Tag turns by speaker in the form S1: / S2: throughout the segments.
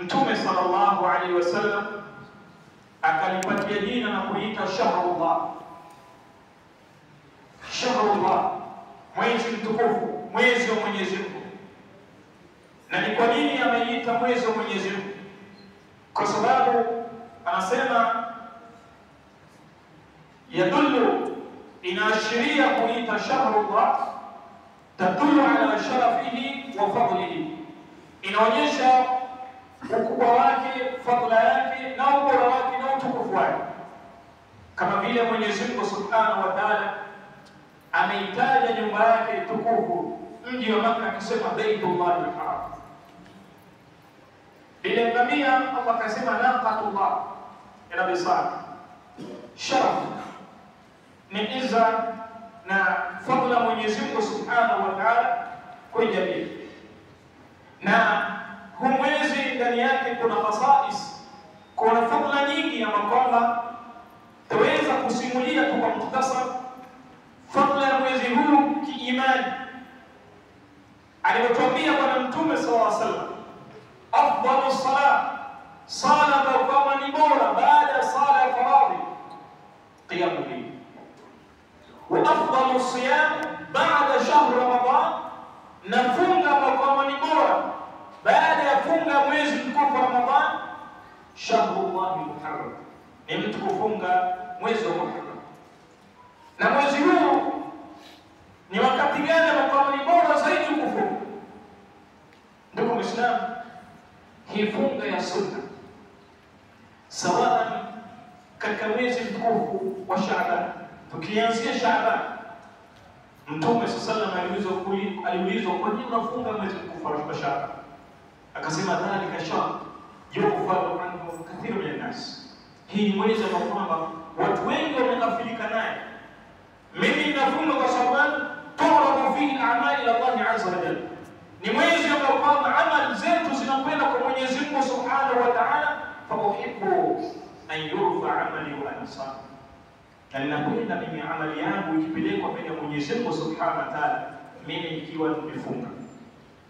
S1: Mtume sallallahu alaihi wasallam akalipatia jina na kuita shahrullah. Shahrullah, mwezi mtukufu, mwezi wa Mwenyezi Mungu. Na ni kwa nini ameita mwezi wa Mwenyezi Mungu? Kwa sababu anasema yadullu, inaashiria kuita shahrullah, tadullu ala sharafihi wa fadlihi, inaonyesha ukubwa wake, fadla yake na ubora wake na utukufu wake, kama vile Mwenyezi Mungu Subhanahu wa Ta'ala ameitaja nyumba yake tukufu, mji wa Makka, akisema Baitullahil Haram. Ile ngamia Allah akasema naqatullah, ina bisar sharaf, ni izza na fadla Mwenyezi Mungu Subhanahu wa Ta'ala kwa jamii. Na huu mwezi ndani yake kuna khasais, kuna fadla nyingi ya kwamba tuweza kusimulia tu kwa mukhtasar fadla ya mwezi huu kiimani. Alipotuambia Bwana Mtume sallallahu alaihi wasallam, afdalu salat, sala kwa ni bora baada ya sala ya faradhi, qiyamul layl. Wa afdalu siyam baada shahr Ramadan, na funga kwa ni bora baada ya funga mwezi mtukufu Ramadhan, shahrullahi Muharram, ni mtu kufunga mwezi wa Muharram. Na mwezi huu ni wakati gani ambao ni bora zaidi kufunga? Ndugu Muislamu, hii funga ya sunna sawa katika mwezi mtukufu wa Shaaban. Tukianzia Shaaban, Mtume sallallahu alaihi wasallam aliulizwa kwa nini unafunga mwezi mtukufu wa Shaaban? Akasema dhalika shahr yughfalu anhu kathiru min an-nas, hii ni mwezi ambao kwamba watu wengi wameghafilika naye. Mimi ninafunga kwa sababu tu'radu fihi al-a'mal ila Allah azza wa jalla, ni mwezi ambao kwamba amali zetu zinakwenda kwa Mwenyezi Mungu Subhanahu wa Ta'ala. Fa uhibbu an yurfa amali wa ansar, na ninapenda mimi amali yangu ikipelekwa mbele ya Mwenyezi Mungu Subhanahu wa Ta'ala, mimi nikiwa nimefunga.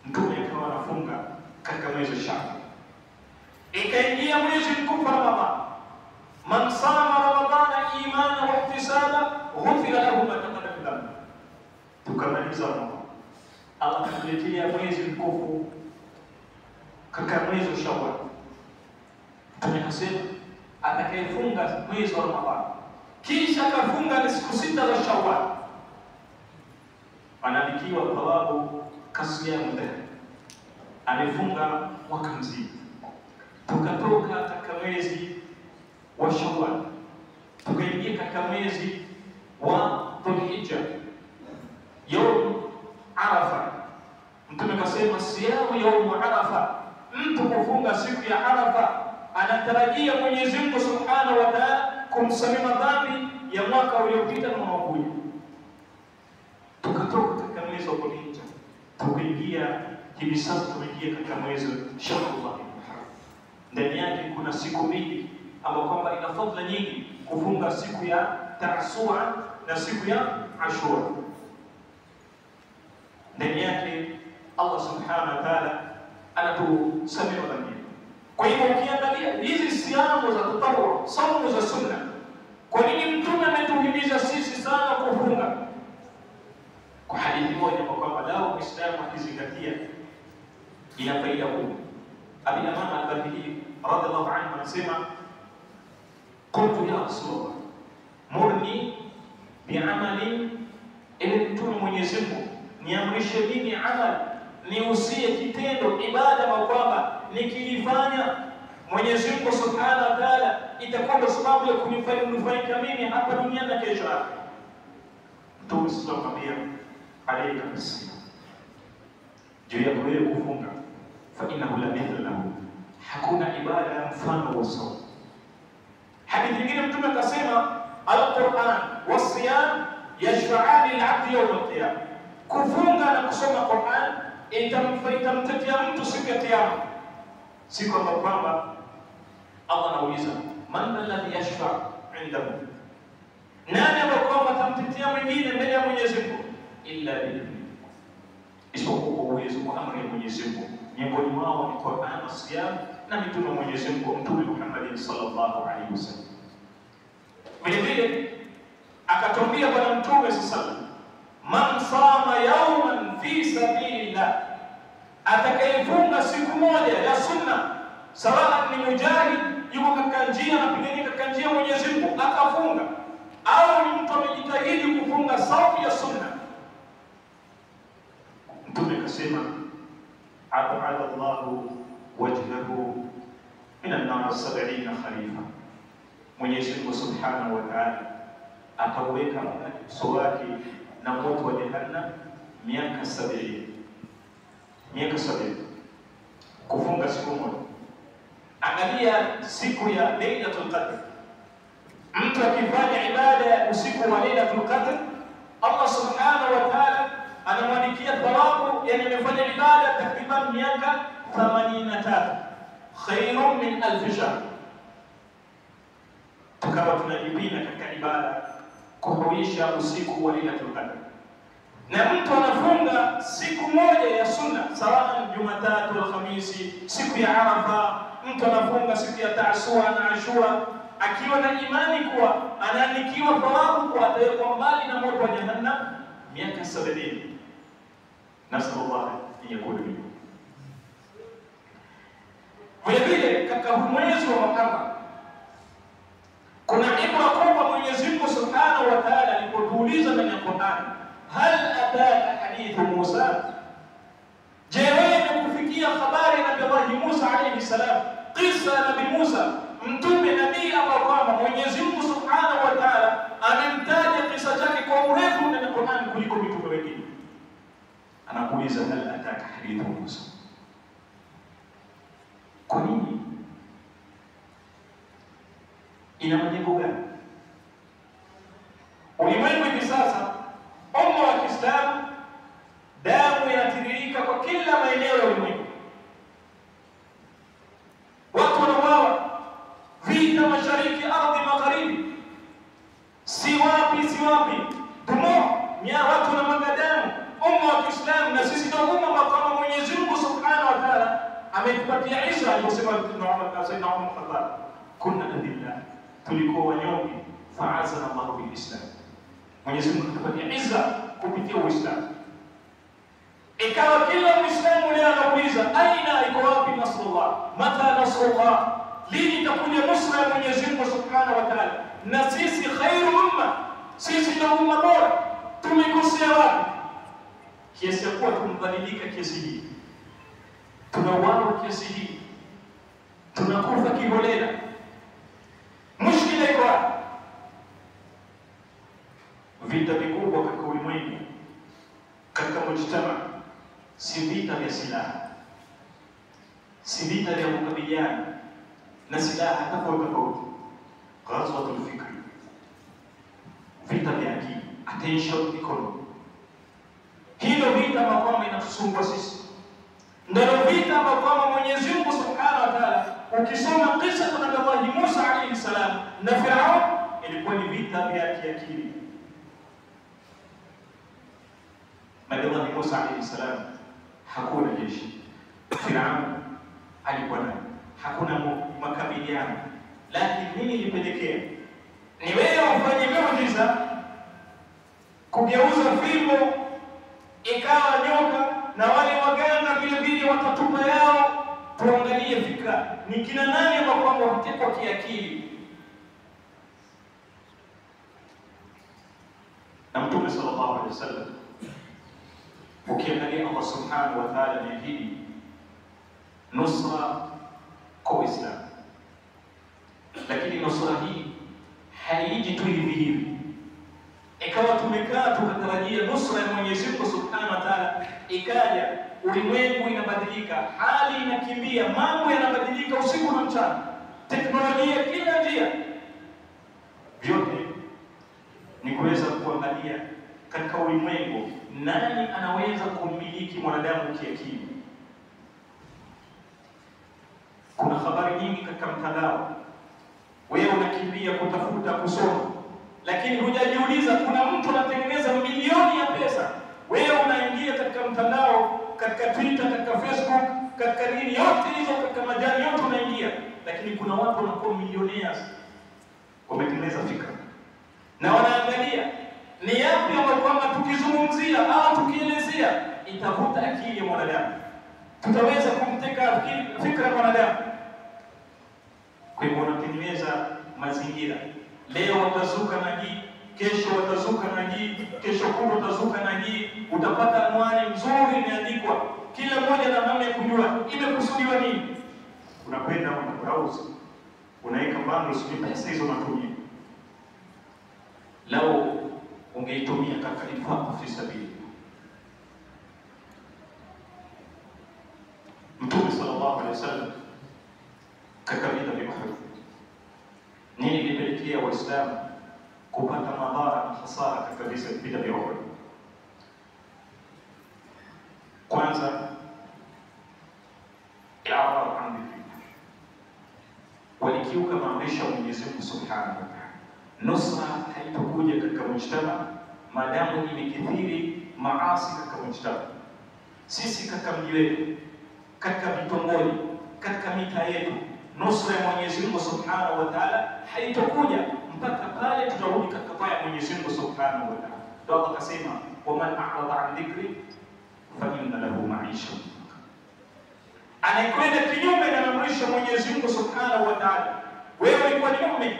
S1: Mtume akawa anafunga katika mwezi wa Shaaban. Ikaingia mwezi mtukufu Ramadhan, man sama Ramadhana imana wa ihtisaba ghufira lahu ma taqaddama min dhanbi. Tukamaliza Ramadhan, Allah akatuletea mwezi mtukufu katika mwezi wa Shawwal. Tunasema atakayefunga mwezi wa Ramadhan kisha akafunga siku 6 za Shawwal, anaandikiwa thawabu kasiyamu dahri, amefunga mwaka mzima. Tukatoka katika mwezi wa Shawwal tukaingia katika mwezi wa Dhulhijja, يوم Arafa. Mtume kasema siyamu yaumu Arafa, mtu kufunga siku ya Arafa anatarajia Mwenyezi Mungu Subhanahu wa Ta'ala kumsamehe dhambi ya mwaka uliopita na mwaka. Tukatoka katika mwezi wa Dhulhijja tukaingia hivi sasa, tumeingia katika mwezi wa Shawwal. Ndani yake kuna siku mbili ambapo kwamba ina fadhila nyingi, kufunga siku ya Taasua na siku ya Ashura. Ndani yake Allah Subhanahu wa Ta'ala anatusamehe dhambi. Kwa hivyo ukiangalia hizi siamu za tatawwu, saumu za sunna, kwa nini Mtume ametuhimiza sisi sana kufunga? Kwa hadithi moja kwamba lao Muislamu akizingatia ina faida kubwa. Abi Amama al-Bahili radhiallahu anhu anasema, qultu ya Rasulullah murni bi'amalin, ili Mtume Mwenyezi Mungu niamrishe mimi amali, niusie kitendo, ibada ambayo kwamba nikilifanya Mwenyezi Mungu Subhanahu wa Ta'ala itakuwa sababu ya kunifaidika mimi hapa duniani na kesho yake. Mtume sallallahu alayhi wasallam juu ya wewe kufunga, fa innahu la mithla lahu, hakuna ibada ya mfano wa sawa. Hadithi nyingine Mtume akasema, al-Qur'an was-siyam yashfa'ani lil-'abdi yawm al-qiyamah, kufunga na kusoma Qur'an itamtetea mtu siku ya Kiyama, siku ambayo kwamba Allah anauliza man alladhi yashfa' 'indahu, nani ambaye kwamba atamtetea mwingine mbele ya Mwenyezi Mungu, illa bihi, isipokuwa uwezo wa amri ya Mwenyezi Mungu miongoni mwao ni Qur'an na siyam na mitume wa Mwenyezi Mungu, Mtume Muhammad sallallahu alaihi wasallam. Vile vile akatwambia Bwana Mtume sallallahu, man sama yawman fi sabilillah, atakayefunga siku moja ya sunna, sawa ni mujahid yuko katika njia anapigania katika njia Mwenyezi Mungu akafunga, au ni mtu amejitahidi kufunga saumu ya sunna, Mtume akasema ab'ada Allahu wajhahu min an-nar 70 kharifa, Mwenyezi Mungu Subhanahu wa Ta'ala ataweka uso wake na moto wa jahannam miaka 70. Miaka 70 kufunga siku moja. Angalia siku ya Lailatul Qadr, mtu akifanya ibada ya usiku wa Lailatul Qadr, Allah Subhanahu wa Ta'ala anamwandikia thawabu, yani amefanya ibada takriban miaka 83, khairun min alf shahr. Tukawa tunajipina katika ibada kuhuisha usiku wa Lailatul Qadr, na mtu anafunga siku moja ya sunna, sawa Jumatatu, Alhamisi, siku ya Arafa, mtu anafunga siku ya Taasua na Ashura, akiwa na imani kuwa anaandikiwa thawabu kwa atawekwa mbali na moto wa jahannam miaka 70. Nasallallahu yakulu hivyo. Vile vile katika mwezi wa Muharram kuna ibra kubwa Mwenyezi Mungu Subhanahu wa Ta'ala alipotuuliza ndani ya Qur'an, hal ataka hadithu Musa, je, wewe kufikia habari ya Nabii Musa alayhi salam, kisa ya Nabii Musa, mtume nabii ambao kwamba Mwenyezi Mungu Subhanahu wa Ta'ala amemtaja kisa chake kwa urefu ndani ya Qur'an kuliko mitume wengine. Anakuuliza hal ataka hadithu Musa. Kwa nini? Ina majengo gani? Ulimwengu hivi sasa, umma wa Kiislamu, damu inatiririka kwa kila maeneo ya ulimwengu. Watu wanauawa, vita mashariki, ardhi magharibi, si wapi, watu wanamwaga damu. Umma wa Kiislamu, na sisi ndio umma kama Mwenyezi Mungu Subhanahu wa Ta'ala ametupatia Isa aliposema Sayyidina Umar Khattab, kunna adilla, tulikuwa wanyonge, fa'azana Allahu bil Islam. Mwenyezi Mungu atupatia Isa kupitia Uislamu. Ikawa kila Muislamu leo anauliza, aina iko wapi nasrullah? Mata nasrullah? Lini itakuja nusra ya Mwenyezi Mungu Subhanahu wa Ta'ala? Na sisi khairu umma, sisi ndio umma bora, tumekosea wapi kiasi ya kuwa tumdhalilika kiasi hii, tunauawa kiasi hii, tunakufa kiholela? Mushkila iko wapi? Vita vikubwa katika ulimwengu, katika mujtama, si vita vya silaha, si vita vya kukabiliana na silaha tofauti, ghazwatul fikri, vita vya akili, attention economy. Hilo vita ambalo inatusumbua sisi, ndio vita ambalo Mwenyezi Mungu Subhanahu wa Ta'ala, ukisoma kisa ya Nabii Musa alayhi salam na Firaun, ilikuwa ni vita vya kiakili. Nabii Musa alayhi salam hakuna jeshi, Firaun alikuwa naye, hakuna makabiliano, lakini nini ilipelekea? Ni wewe ufanye muujiza, kugeuza fimbo ikawa nyoka, na wale waganga vile vile watatupa yao. Tuangalie fikra, ni kina nani ambao kwamba watekwa kiakili? Na Mtume sallallahu alaihi wasallam, ukiangalia Allah Subhanahu wa Ta'ala ameahidi nusra kwa Uislamu, lakini nusra hii haiji tu hivi hivi. Ikawa tumekaa tukatarajia nusra ya Mwenyezi Mungu Subhanahu wa Ta'ala, ikaja ulimwengu inabadilika, hali inakimbia, mambo yanabadilika usiku na mchana, teknolojia kila njia. Vyote ni kuweza kuangalia katika ulimwengu nani anaweza kumiliki mwanadamu kiakili. Kuna habari nyingi katika mtandao, wewe unakimbia kutafuta kusoma, lakini hujajiuliza kuna mtu anatengeneza milioni ya pesa. Wewe unaingia katika mtandao katika Twitter, katika Facebook, katika nini, yote hizo, katika majani yote unaingia, lakini kuna watu wanakuwa millionaires wametengeneza fikra na wanaangalia ni yapi ambayo kwamba tukizungumzia au tukielezea itavuta akili ya mwanadamu, tutaweza kumteka fikra ya mwanadamu. Kwa hivyo wanatengeneza mazingira. Leo watazuka na hii, kesho watazuka na hii, kesho kutwa watazuka na hii. Utapata anwani nzuri imeandikwa, kila mmoja na namna ya kujua imekusudiwa nini. Unakwenda una browse, unaweka bundles, ni pesa hizo unatumia. Lao ungeitumia katika infaq fi sabili. Mtume sallallahu alaihi wasallam katika vita vya Uhud, nini ilipelekea Waislamu kupata madhara na hasara katika vita vya Uhud? Kwanza, i'rad an dhikri, walikiuka maamrisho ya Mwenyezi Mungu Subhanahu wa Ta'ala. Nusra haitakuja katika mujtama maadamu imekithiri maasi katika mujtama. Sisi katika mji wetu, katika vitongoji, katika mitaa yetu, nusra ya Mwenyezi Mungu Subhanahu wa Ta'ala haitakuja mpaka pale tutarudi katika taa ya Mwenyezi Mungu Subhanahu wa Ta'ala. Ndio Allah akasema, wa man a'rada an dhikri fa inna lahu ma'isha. Anayekwenda kinyume na maamrisho ya Mwenyezi Mungu Subhanahu wa Ta'ala, wewe ulikuwa ni muumini,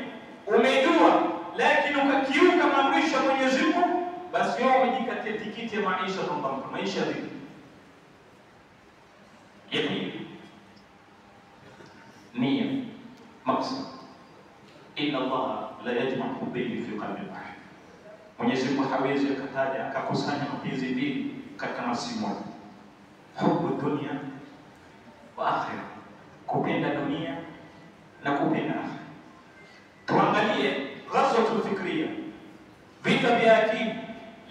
S1: umejua, lakini ukakiuka maamrisho ya Mwenyezi Mungu, basi wewe umejikatia tikiti ya maisha kwa maisha ya dhikri. Yaqini, nia, maksud. Inna Allah la yajma'u hubbayni fi qalbi wahid. Mwenyezi Mungu hawezi akataja akakusanya mapenzi mbili katika nafsi moja. Hubbu dunia wa akhirah, kupenda dunia na kupenda akhirah. Tuangalie ghazwatul fikriya, vita vya akili.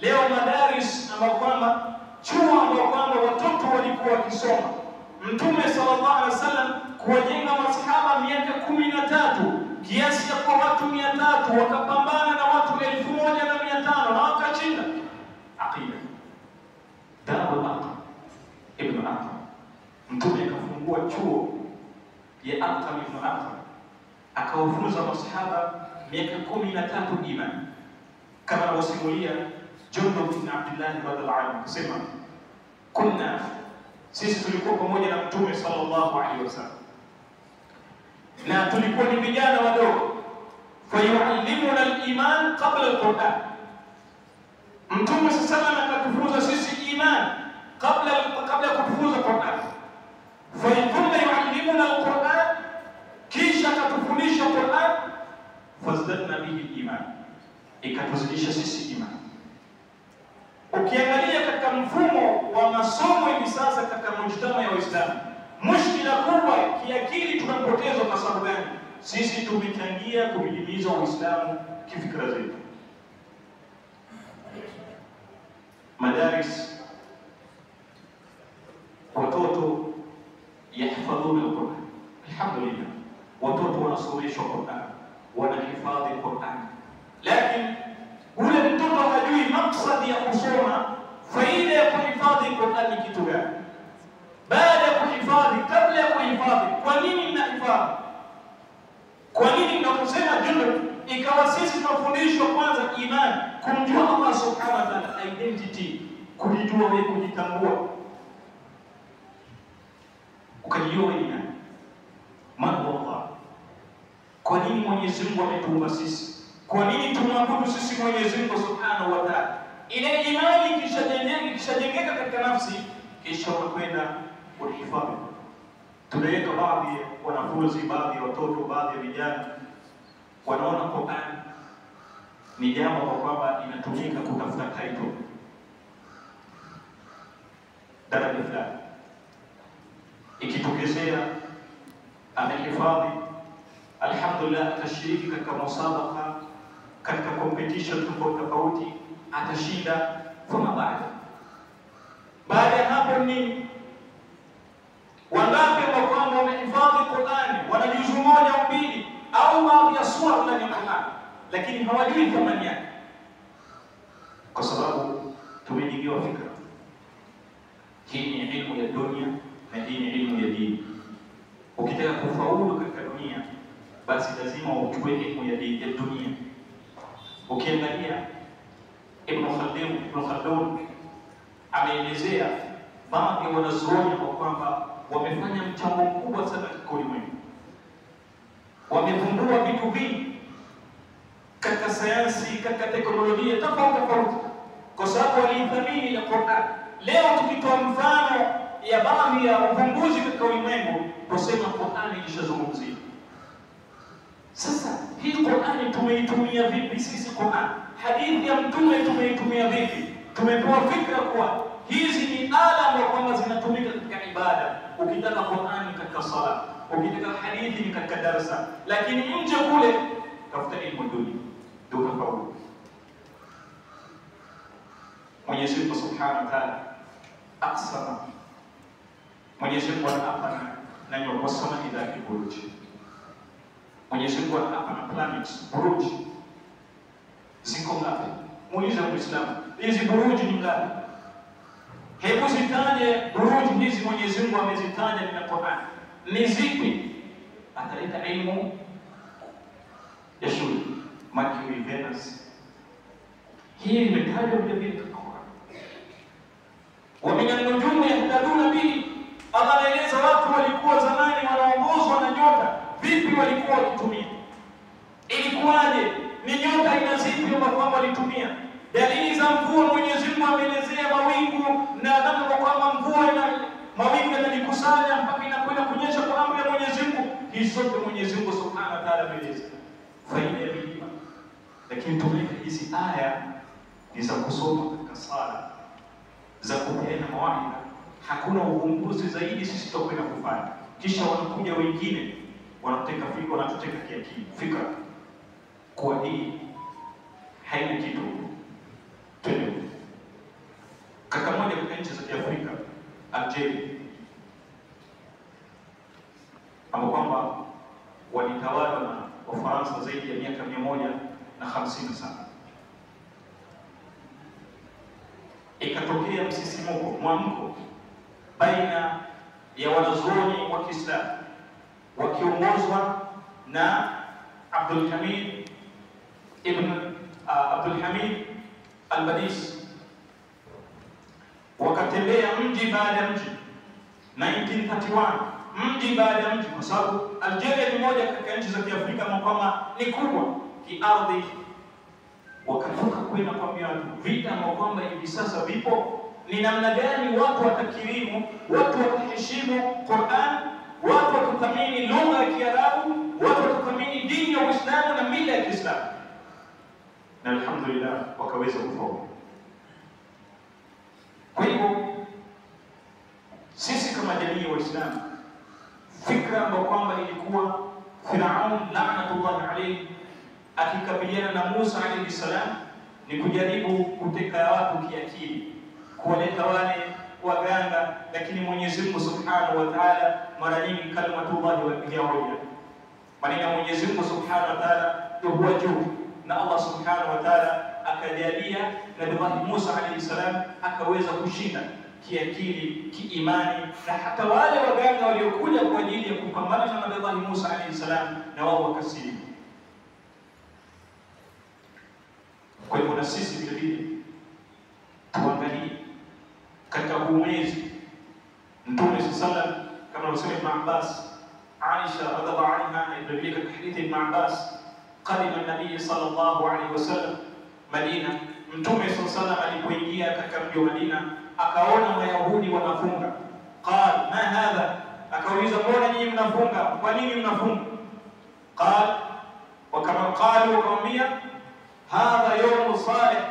S1: Leo madaris ambao kwamba chuo ambao kwamba watoto walikuwa wakisoma, Mtume sallallahu alaihi wasallam kuwajenga masahaba miaka 13, kiasi ya kwa watu 300 wakapambana na watu 1500 na wakashinda. Aqida, Darul Arqam ibn Arqam, Mtume akafungua chuo ya Arqam ibn Arqam, akawafunza masahaba miaka 13 imani, kama wasimulia Jundub ibn Abdullah radhiallahu anhu kusema, kunna, sisi tulikuwa pamoja na Mtume sallallahu alaihi wasallam na tulikuwa ni vijana wadogo, fayuallimuna al-iman qabla al-Qur'an. Mtume sallallahu alaihi wasallam akatufunza sisi iman kabla kutufunza Qur'an. Fayakuna yuallimuna al-Qur'an, kisha akatufundisha Qur'an, fazdadna bihi iman, ikatuzidisha sisi iman. Ukiangalia katika mfumo wa masomo hivi sasa katika mujtama ya Uislamu, mushkila kubwa kiakili tunapotezwa kwa sababu gani? Sisi tumechangia kudidimiza Uislamu kifikra zetu. Madaris, watoto yahfadhuna al-Qur'an. Alhamdulillah, watoto wanasomeshwa Qur'an, wanahifadhi Qur'an, lakini ule mtoto hajui maksadi ya kusoma, faida ya kuhifadhi Qur'an ni kitu gani? Baada ya kuhifadhi, kabla ya kuhifadhi, kwa nini mnahifadhi? Kwa nini mnaposema Jundub ikawa sisi tunafundishwa kwanza imani, kumjua Allah Subhanahu wa Ta'ala, identity, kujijua wewe, kujitambua, ukajijua wewe ni nani, man Allah. Kwa nini Mwenyezi Mungu ametuumba sisi? Kwa nini tunaabudu sisi Mwenyezi Mungu Subhanahu wa Ta'ala? Ile imani ikishajengeka katika nafsi, kisha unakwenda kuhifadhi. Tunaweka baadhi ya wanafunzi, baadhi ya watoto, baadhi ya vijana wanaona Qur'an ni jambo kwa kwamba inatumika kutafuta title, daraja fulani. Ikitokezea amehifadhi, alhamdulillah, atashiriki katika musabaka, katika competition tofauti, atashinda. Thumma baada ya hapo ni wangapi ambao kwamba wamehifadhi Qur'ani, wana juzu moja au mbili au baadhi ya sura ndani ya Qur'an, lakini hawajui thamani yake, kwa sababu tumejigiwa fikra. Hii ni ukitaka kufaulu katika dunia, basi lazima uchukue elimu ya dunia. Ukiangalia Ibn Khaldun ameelezea baadhi ya wanazuoni kwamba wamefanya mchango mkubwa sana katika ulimwengu, wamevumbua vitu vingi katika sayansi, katika teknolojia tofauti, kwa sababu walithamini na Qur'an. Leo tukitoa mfano ya baadhi ya uvumbuzi katika ulimwengu, tuseme Qur'an ilishazungumzia. Sasa hii Qur'an tumeitumia vipi sisi? Qur'an, hadithi ya Mtume tumeitumia vipi? Tumepewa fikra kwa hizi ni ala ambazo kwamba zinatumika katika ibada. Ukitaka Qur'an katika sala, ukitaka hadithi ni katika darasa, lakini nje kule tafuta elimu dunia ndio utafaulu. Mwenyezi Mungu Subhanahu wa Ta'ala aqsama, Mwenyezi Mungu anaapa na nyota sana idha buruj. Mwenyezi Mungu anaapa na planets buruj. Ziko ngapi? Muulize Muislamu, hizi buruj ni ngapi? Hebu zitaje buruj hizi Mwenyezi Mungu amezitaja katika Qur'an. Ni zipi? Ataleta elimu ya shule, Mercury, Venus. Hii imetajwa vile vile katika Qur'an. Wa min an-nujumi yahtaduna bihi. Allah anaeleza watu walikuwa zamani wanaongozwa na nyota. Vipi walikuwa wakitumia? Ilikuwaje? Ni nyota ina zipi ambao walitumia? Dalili za mvua, Mwenyezi Mungu ameelezea mawingu na namna kwamba mvua mawingu yanajikusanya mpaka inakwenda kunyesha kwa amri ya Mwenyezi Mungu. Hizo zote Mwenyezi Mungu Subhanahu wa Ta'ala ameeleza. Faida ya milima. Lakini tumeka hizi aya ni za kusoma katika sala, za kupeana mawaidha. Hakuna uvumbuzi zaidi sisi tutakwenda kufanya. Kisha wanakuja wengine wanateka fikra, wanatuteka kiakili fikra kwa hii haina kitu. Twende katika moja katika nchi za Kiafrika, Algeria, ambao kwamba walitawala na Wafaransa zaidi ya miaka 150 sana. Ikatokea msisimuko, mwamko baina ya wanazuoni wa Kiislamu wakiongozwa na Abdul Hamid al-Badis. Wakatembea mji baada ya mji 1931, mji baada ya mji, kwa sababu Algeria ni moja katika nchi za Kiafrika kwamba ni kubwa kiardhi. Wakatoka kwenda kuambia watu vita ambao kwamba hivi sasa vipo ni namna gani watu watakirimu, watu wataheshimu Qur'an, watu watathamini lugha ya Kiarabu, watu watathamini dini ya Uislamu na mila ya Kiislamu. Na alhamdulillah wakaweza kufaulu. Kwa hivyo sisi kama jamii ya Waislamu, fikra ambayo kwamba ilikuwa Firaun la'natullah alayhi akikabiliana na Musa alayhi salam ni kujaribu kuteka watu kiakili, kuwaleta wale waganga, lakini Mwenyezi Mungu Subhanahu wa Ta'ala mara nyingi kalimatullah wa hiya, maneno Mwenyezi Mungu Subhanahu wa Ta'ala huwa juu, na Allah Subhanahu wa Ta'ala akajalia Nabii Musa alayhi salam akaweza kushinda kiakili, kiimani, na hata wale waganga waliokuja kwa ajili ya kupambana na Nabii Musa alayhi salam na wao wakasilimu. Kwa hivyo na sisi vile vile tuangalie katika huu mwezi Mtume sallallahu kama anasema Ibn Abbas, Aisha radhiallahu anha ilibadilika katika hadithi Ibn Abbas, qadima an-nabiy sallallahu alayhi wasallam Madina. Mtume sallallahu alipoingia katika mji wa Madina akaona Wayahudi wanafunga. Qal ma hadha, akauliza mbona nyinyi mnafunga? Kwa nini mnafunga? Qal wa kama qalu qawmiya hadha yawm salih,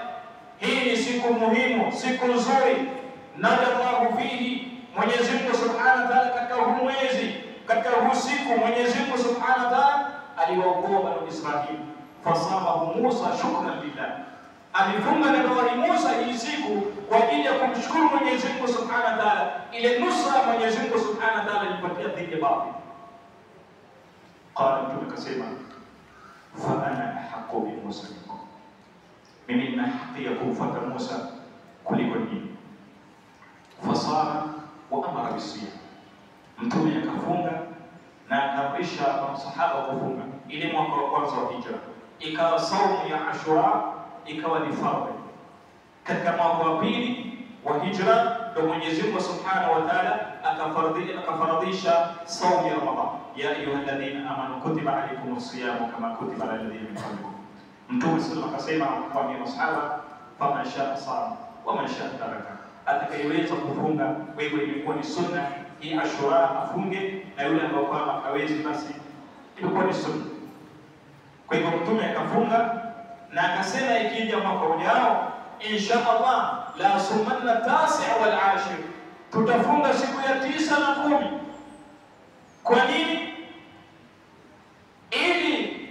S1: hii ni siku muhimu, siku nzuri. Nadallahu fihi, Mwenyezi Mungu Subhanahu wa Ta'ala katika huu mwezi, katika huu siku Mwenyezi Mungu Subhanahu wa Ta'ala aliwaokoa Bani Israili. Fasamahu Musa shukran lillah, alifunga Nabii Musa hii siku kwa ajili ya kumshukuru Mwenyezi Mungu Subhanahu wa Ta'ala, ile nusra Mwenyezi Mungu Subhanahu wa Ta'ala alipatia dhidi ya baadhi. Qala Mtume kasema fa ana ahqqu bi Musa minkum, mimi nina haki ya kumfuata Musa kuliko nyinyi. Fasara wa amara bisiyam, Mtume akafunga na akaamrisha masahaba kufunga ile mwaka wa kwanza wa hijra, ikawa saumu ya Ashura ikawa ni fardhi. Katika mwaka wa pili wa hijra ndio Mwenyezi Mungu Subhanahu wa Ta'ala akafaradhisha saumu ya Ramadhan, ya ayyuhalladhina amanu kutiba alaykumus siyamu kama kutiba alal ladhina min qablikum. Mtume sallallahu alayhi wasallam akamwambia masahaba, faman sha'a sama wa man sha'a taraka, atakayeweza kufunga wewe ilikuwa ni sunna hii Ashura afunge, na yule ambaye kwamba hawezi basi ilikuwa ni sunna. Kwa hivyo Mtume akafunga na akasema ikija mwaka ujao insha Allah la sumanna tasi' wal 10, tutafunga siku ya 9 na 10. Kwa nini? Ili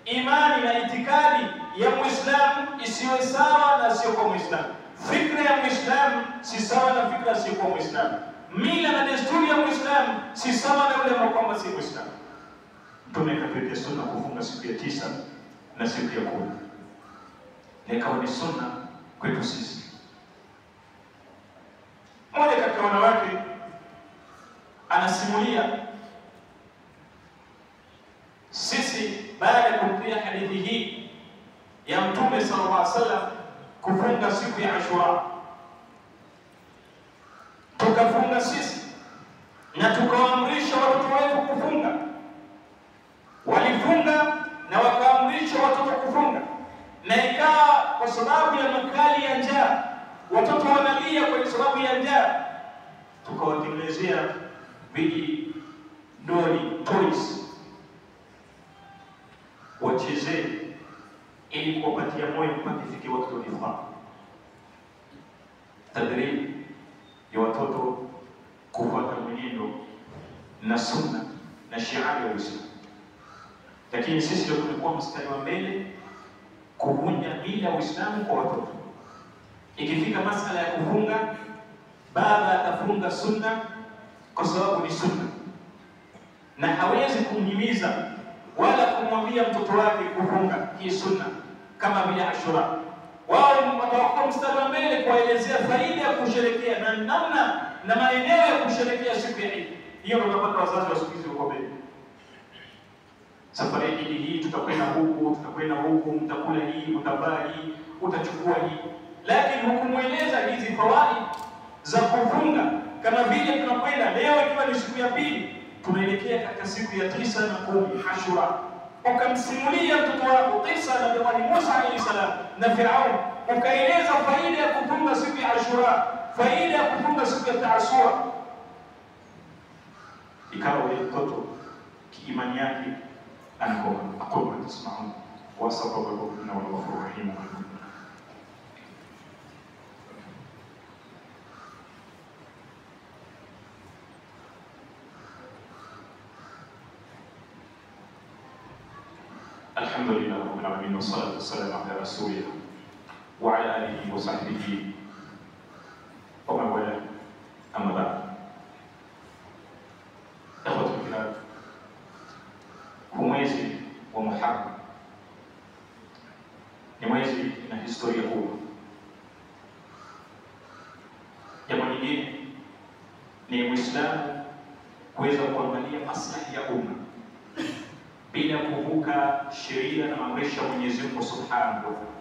S1: imani na itikadi ya Muislamu isiwe sawa na sio kwa Muislamu. Fikra ya Muislamu si sawa na fikra sio kwa Muislamu. Mila na desturi ya Muislamu si sawa na yule kwamba si Muislamu. Mtume akatuwekea sunna kufunga siku ya 9 na siku ya 10. Na ikawa ni sunna kwetu sisi. Mmoja katika wanawake anasimulia, sisi baada ya kumpia hadithi hii ya Mtume sallallahu alaihi wasallam kufunga siku ya Ashura, tukafunga sisi na tukawaamrisha watoto wetu kufunga. Walifunga na wakaamrisha watoto kufunga, na ikawa kwa sababu ya makali ya njaa watoto wanalia kwa sababu ya njaa, tukawatengenezea viji doli toys wachezee ili kuwapatia moyo mpaka ifike wakati ulifaa. Tadrib ya watoto kufuata mwenendo na sunna na shiari ya Uislamu. Lakini sisi ndio tumekuwa mstari wa mbele kuvunja mila ya Uislamu kwa watoto. Ikifika masala ya kufunga, baba atafunga sunna kwa sababu ni sunna, na hawezi kumhimiza wala kumwambia mtoto wake kufunga hii sunna kama vile Ashura. Wao watakuwa mstari wa mbele kuelezea faida ya kusherehekea na namna na maeneo ya kusherehekea siku ya Eid. Hiyo ndio tunapata wazazi wa siku hizi huko mbele. Safari hii tutakwenda huku, tutakwenda huku, mtakula hii, mtavaa hii, utachukua hii. Lakini hukumueleza hizi fawaid za kufunga, kama vile tunakwenda leo ikiwa ni siku ya pili, tunaelekea katika siku ya 9 na 10 Ashura. Ukamsimulia mtoto wako kisa na Nabii Musa alayhi salam na Firaun, ukaeleza faida ya kufunga siku ya Ashura, faida ya kufunga siku ya Taasua. Ikawa yule mtoto kiimani yake anakuwa aqulu tasma'un wa astaghfirullaha innahu huwal ghafurur rahim. الحمد لله رب العالمين والصلاة والسلام على رسول الله وعلى آله وصحبه ومن والاه. أما بعد، إخوة الكرام، mwezi wa Muharram ni mwezi na historia kubwa. Jambo lingine ni Muislamu kuweza kuangalia maslahi ya umma bila kuvuka sheria na amrisha Mwenyezi Mungu Subhanahu wa Ta'ala.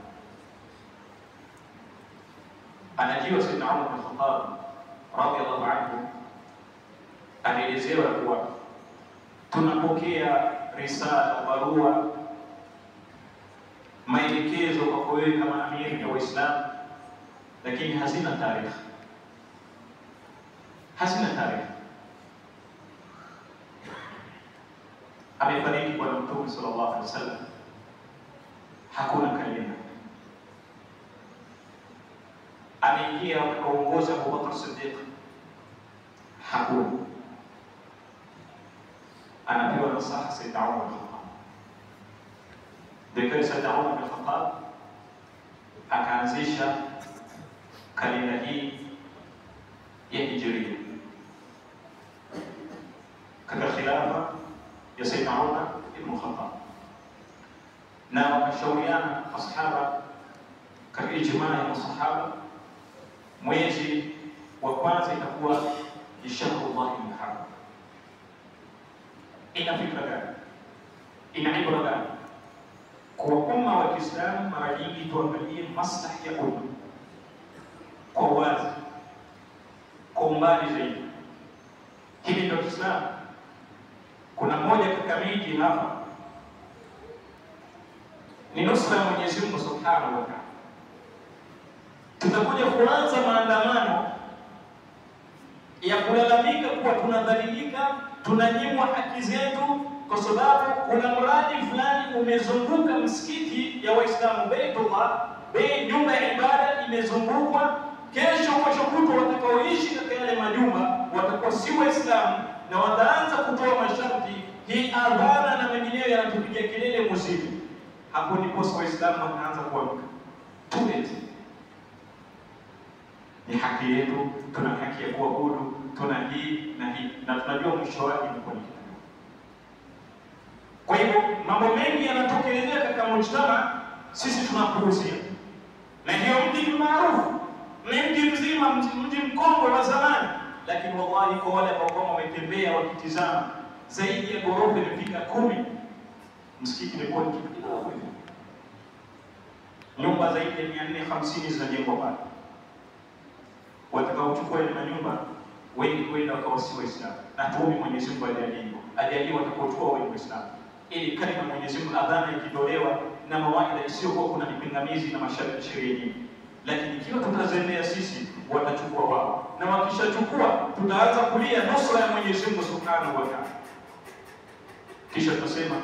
S1: Anajua Sayyidina Umar bin Khattab radhiyallahu anhu anaelezewa kuwa tunapokea risala, barua, maelekezo kwa wewe kama amiri ya Waislamu, lakini hazina tarehe. Hazina tarehe. Amefariki kwa Mtume sallallahu alaihi wasallam, hakuna kalenda. Ameingia kuongoza Abu Bakr Siddiq, hakuna. Anapewa nasaha Sayyidina Umar bin Khattab. Dekari Sayyidina Umar bin Khattab akaanzisha kalenda hii ya Hijria katika khilafa ya Sayyidina Umar ibn Khattab, na wakashauriana masahaba katika ijmaa ya masahaba, mwezi wa kwanza itakuwa ni Shahrullah al-Muharram, ina fikra gani? Ina ibra gani? Kwa umma wa Kiislamu mara nyingi tuangalie maslahi ya umma kwa wazi, kwa umbali zaidi. Hivi ndio Kiislamu. Kuna mmoja katika miji hapa, ni nusra ya Mwenyezi Mungu Subhanahu wa Ta'ala. Tutakuja kuanza maandamano ya kulalamika kuwa tunadhalilika, tunanyimwa haki zetu kwa sababu kuna mradi fulani umezunguka msikiti ya Waislamu, Baitullah, nyumba ya ibada imezungukwa. Kesho kutwa watakaoishi katika yale majumba watakuwa si Waislamu na wataanza kutoa masharti, hii adhana na mengineyo yanatupigia kelele muziki. Hapo ndipo Waislamu wanaanza kuamka. Tulete ni haki yetu, tuna haki ya kuabudu, tuna hii na hii, na tunajua mwisho wake ni kwa nini. Kwa hivyo mambo mengi yanatokelezea katika mujtama, sisi tunapuuzia. Na hiyo mji maarufu, ni mji mzima, mji mkongwe wa zamani, lakini wallahi kwa wale ambao wametembea wakitizama, zaidi ya ghorofa imefika 10. Msikiti umekuwa kidogo, nyumba zaidi ya 450 zinajengwa pale. Watakaochukua ile manyumba wengi kwenda wakawasi Waislamu, na tuombe Mwenyezi Mungu ajalie watakaochukua wao Waislamu, ili kalima Mwenyezi Mungu adhana ikitolewa na mawaidha isiyokuwa kuna vipingamizi na masharti ya sheria nyingi. Lakini ikiwa tutazembea sisi, watachukua wao, na wakishachukua tutaanza kulia nusra ya Mwenyezi Mungu Subhanahu wa Ta'ala. Kisha tutasema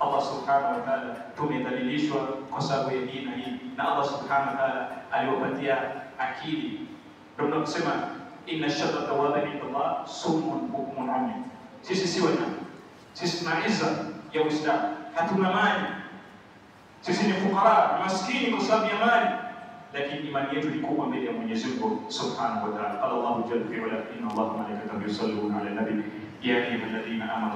S1: Allah Subhanahu wa Ta'ala, tumedhalilishwa kwa sababu ya hii na hii, na Allah Subhanahu wa Ta'ala aliwapatia akili. Ndio tunasema inna sharra dawabi inda Allah summun bukmun ummi. Sisi si wanyama, sisi tuna izza ya Uislamu, hatuna mali, sisi ni fukara, maskini kwa sababu ya mali, lakini imani yetu ni kubwa mbele ya Mwenyezi Mungu Subhanahu wa Ta'ala. Allahu jalla fi ula, inna Allaha wa malaikatahu yusalluna ala nabi ya ayyuhalladhina amanu